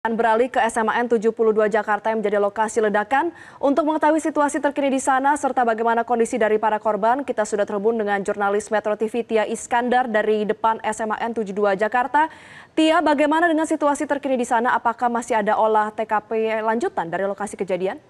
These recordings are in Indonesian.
Beralih ke SMAN 72 Jakarta yang menjadi lokasi ledakan. Untuk mengetahui situasi terkini di sana serta bagaimana kondisi dari para korban, kita sudah terhubung dengan jurnalis Metro TV Tia Iskandar dari depan SMAN 72 Jakarta. Tia, bagaimana dengan situasi terkini di sana? Apakah masih ada olah TKP lanjutan dari lokasi kejadian?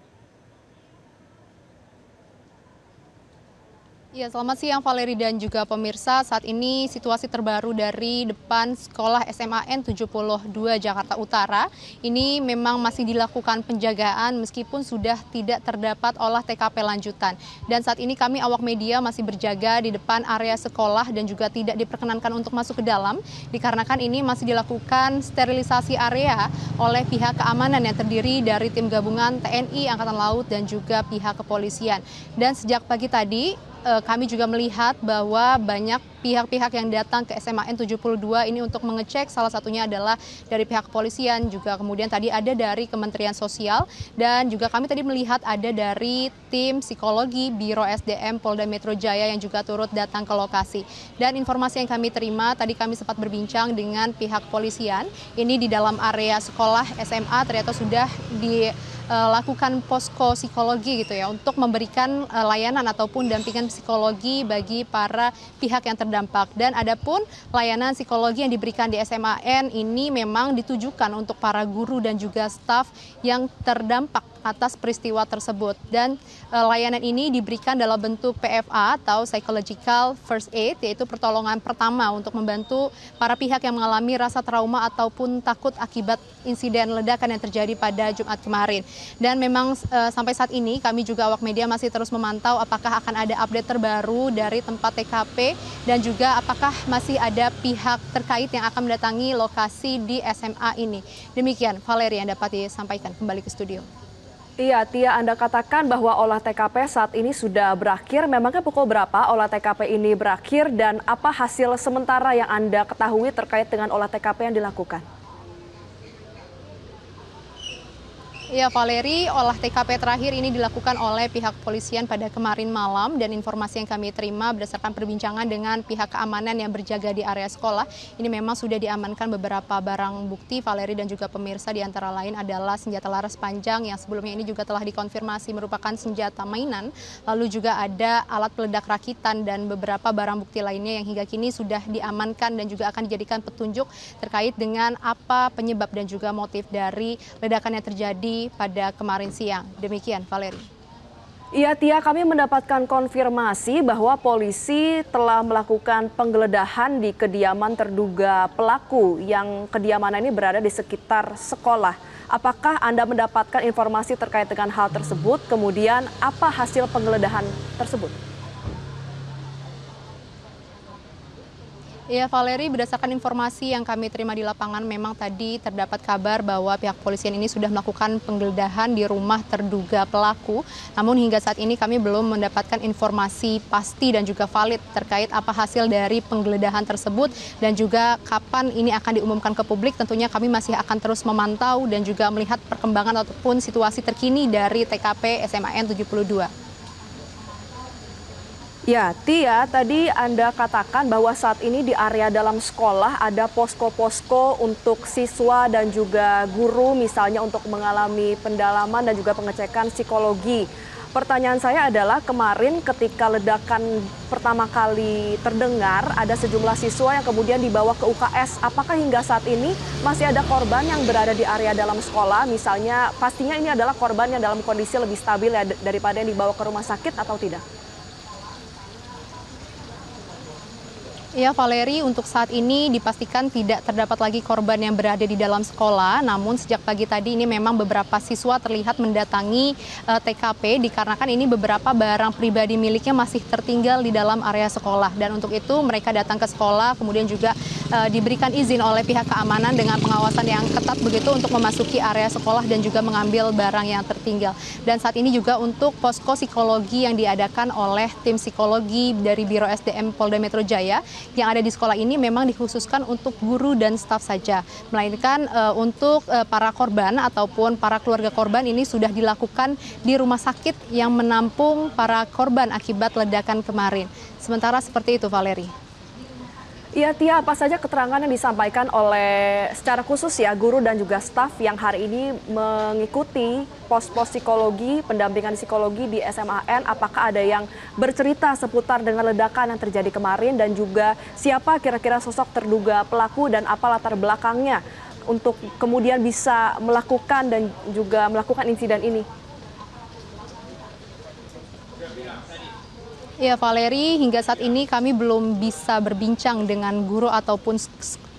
Ya, selamat siang Valeri dan juga pemirsa. Saat ini situasi terbaru dari depan sekolah SMAN 72 Jakarta Utara. Ini memang masih dilakukan penjagaan meskipun sudah tidak terdapat olah TKP lanjutan. Dan saat ini kami awak media masih berjaga di depan area sekolah dan juga tidak diperkenankan untuk masuk ke dalam. Dikarenakan ini masih dilakukan sterilisasi area oleh pihak keamanan yang terdiri dari tim gabungan TNI, Angkatan Laut dan juga pihak kepolisian. Dan sejak pagi tadi kami juga melihat bahwa banyak pihak-pihak yang datang ke SMAN 72 ini untuk mengecek, salah satunya adalah dari pihak kepolisian, juga kemudian tadi ada dari Kementerian Sosial, dan juga kami tadi melihat ada dari tim psikologi Biro SDM Polda Metro Jaya yang juga turut datang ke lokasi. Dan informasi yang kami terima, tadi kami sempat berbincang dengan pihak kepolisian, ini di dalam area sekolah SMA ternyata sudah dilakukan posko psikologi gitu ya, untuk memberikan layanan ataupun dampingan psikologi bagi para pihak yang terdampak. Dan adapun layanan psikologi yang diberikan di SMAN ini memang ditujukan untuk para guru dan juga staf yang terdampak atas peristiwa tersebut. Dan layanan ini diberikan dalam bentuk PFA atau Psychological First Aid, yaitu pertolongan pertama untuk membantu para pihak yang mengalami rasa trauma ataupun takut akibat insiden ledakan yang terjadi pada Jumat kemarin. Dan memang sampai saat ini kami juga awak media masih terus memantau apakah akan ada update terbaru dari tempat TKP dan juga apakah masih ada pihak terkait yang akan mendatangi lokasi di SMA ini. Demikian Valeri yang dapat disampaikan, kembali ke studio. Iya, Tia, Anda katakan bahwa olah TKP saat ini sudah berakhir. Memangnya pukul berapa olah TKP ini berakhir dan apa hasil sementara yang Anda ketahui terkait dengan olah TKP yang dilakukan? Ya, Valeri, olah TKP terakhir ini dilakukan oleh pihak kepolisian pada kemarin malam, dan informasi yang kami terima berdasarkan perbincangan dengan pihak keamanan yang berjaga di area sekolah, ini memang sudah diamankan beberapa barang bukti, Valeri dan juga pemirsa, di antara lain adalah senjata laras panjang yang sebelumnya ini juga telah dikonfirmasi merupakan senjata mainan, lalu juga ada alat peledak rakitan dan beberapa barang bukti lainnya yang hingga kini sudah diamankan dan juga akan dijadikan petunjuk terkait dengan apa penyebab dan juga motif dari ledakan yang terjadi pada kemarin siang. Demikian, Valeri. Iya, Tia, kami mendapatkan konfirmasi bahwa polisi telah melakukan penggeledahan di kediaman terduga pelaku yang kediaman ini berada di sekitar sekolah. Apakah Anda mendapatkan informasi terkait dengan hal tersebut? Kemudian apa hasil penggeledahan tersebut? Ya, Valeri, berdasarkan informasi yang kami terima di lapangan, memang tadi terdapat kabar bahwa pihak kepolisian ini sudah melakukan penggeledahan di rumah terduga pelaku. Namun hingga saat ini kami belum mendapatkan informasi pasti dan juga valid terkait apa hasil dari penggeledahan tersebut dan juga kapan ini akan diumumkan ke publik. Tentunya kami masih akan terus memantau dan juga melihat perkembangan ataupun situasi terkini dari TKP SMAN 72. Ya, Tia, tadi Anda katakan bahwa saat ini di area dalam sekolah ada posko-posko untuk siswa dan juga guru, misalnya untuk mengalami pendalaman dan juga pengecekan psikologi. Pertanyaan saya adalah, kemarin ketika ledakan pertama kali terdengar, ada sejumlah siswa yang kemudian dibawa ke UKS. Apakah hingga saat ini masih ada korban yang berada di area dalam sekolah? Misalnya, pastinya ini adalah korban yang dalam kondisi lebih stabil ya, daripada yang dibawa ke rumah sakit atau tidak? Ya, Valeri, untuk saat ini dipastikan tidak terdapat lagi korban yang berada di dalam sekolah. Namun sejak pagi tadi ini memang beberapa siswa terlihat mendatangi TKP dikarenakan ini beberapa barang pribadi miliknya masih tertinggal di dalam area sekolah. Dan untuk itu mereka datang ke sekolah, kemudian juga diberikan izin oleh pihak keamanan dengan pengawasan yang ketat begitu untuk memasuki area sekolah dan juga mengambil barang yang tertinggal. Dan saat ini juga untuk posko psikologi yang diadakan oleh tim psikologi dari Biro SDM Polda Metro Jaya yang ada di sekolah ini memang dikhususkan untuk guru dan staf saja, melainkan untuk para korban ataupun para keluarga korban ini sudah dilakukan di rumah sakit yang menampung para korban akibat ledakan kemarin. Sementara seperti itu, Valeri. Iya Tia, apa saja keterangan yang disampaikan oleh secara khusus ya guru dan juga staf yang hari ini mengikuti pos-pos psikologi, pendampingan psikologi di SMAN, apakah ada yang bercerita seputar dengan ledakan yang terjadi kemarin dan juga siapa kira-kira sosok terduga pelaku dan apa latar belakangnya untuk kemudian bisa melakukan dan juga melakukan insiden ini? Ya, Valeri, hingga saat ini kami belum bisa berbincang dengan guru ataupun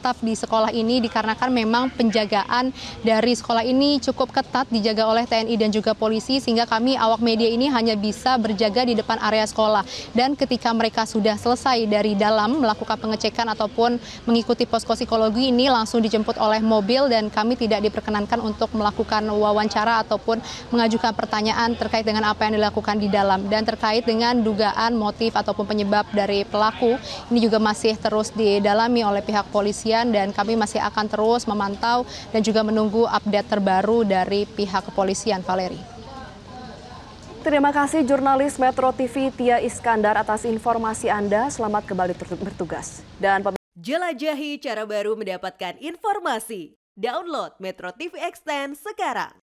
staf di sekolah ini dikarenakan memang penjagaan dari sekolah ini cukup ketat dijaga oleh TNI dan juga polisi sehingga kami awak media ini hanya bisa berjaga di depan area sekolah. Dan ketika mereka sudah selesai dari dalam melakukan pengecekan ataupun mengikuti posko psikologi ini langsung dijemput oleh mobil dan kami tidak diperkenankan untuk melakukan wawancara ataupun mengajukan pertanyaan terkait dengan apa yang dilakukan di dalam. Dan terkait dengan dugaan motif ataupun penyebab dari pelaku ini juga masih terus didalami oleh pihak polisi dan kami masih akan terus memantau dan juga menunggu update terbaru dari pihak kepolisian, Valeri. Terima kasih jurnalis Metro TV Tia Iskandar atas informasi Anda. Selamat kembali bertugas. Dan jelajahi cara baru mendapatkan informasi. Download Metro TV Extend sekarang.